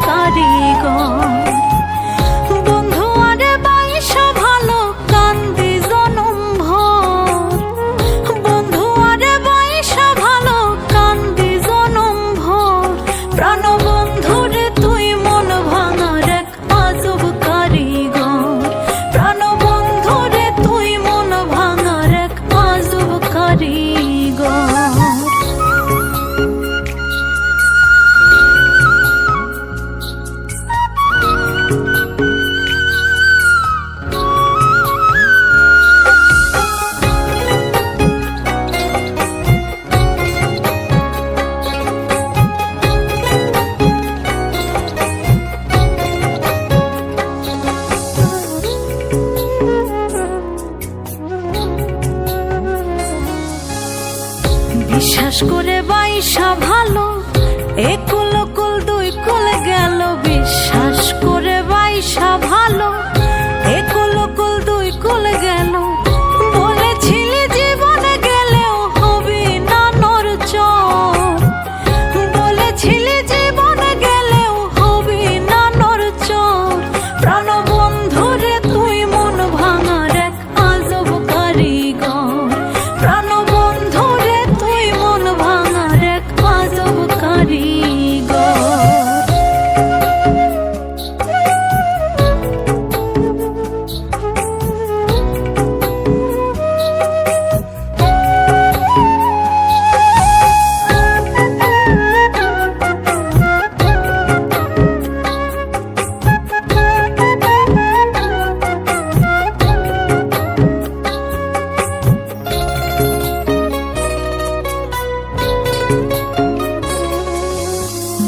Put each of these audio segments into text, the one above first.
কারিগর। বন্ধু আরে বাইসা ভালো কান্দি জনম ভর, বন্ধু আরে বাইসা ভালো কান্দি জনম ভর। প্রাণ বন্ধুরে তুই মন ভাঙার এক আজব কারিগর, প্রাণ বন্ধুরে তুই মন ভাঙার এক আজব কারিগর। বিশ্বাস করে বাইসা ভালো একুল কুল দুই কুল গেল, বিশ্বাস করে বাইসা ভালো একুল কুল দুই কুল গেল। বলেছিলি জীবনে গেলেও হবি না নড়চড়, বলেছিলি জীবনে গেলেও হবি না নড়চড়। প্রাণ বন্ধুরে তুই মন ভাঙার এক আজব কারিগর, প্রাণ বন্ধুরে তুই মন ভাঙার এক আজব কারিগর।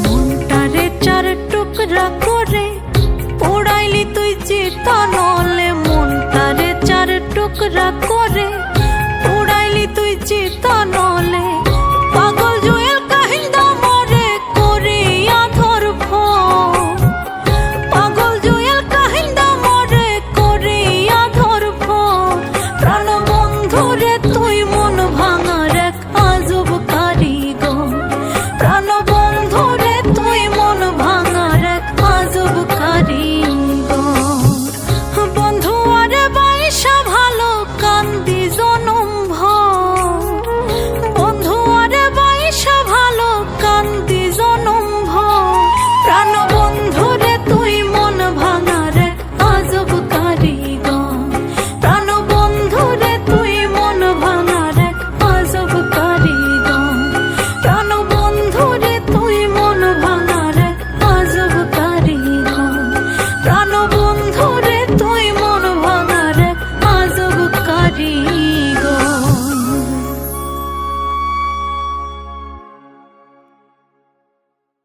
মনটারে চার টুকরা করে পোড়াইলি তুই চিতা নলে, মনটারে চার টুকরা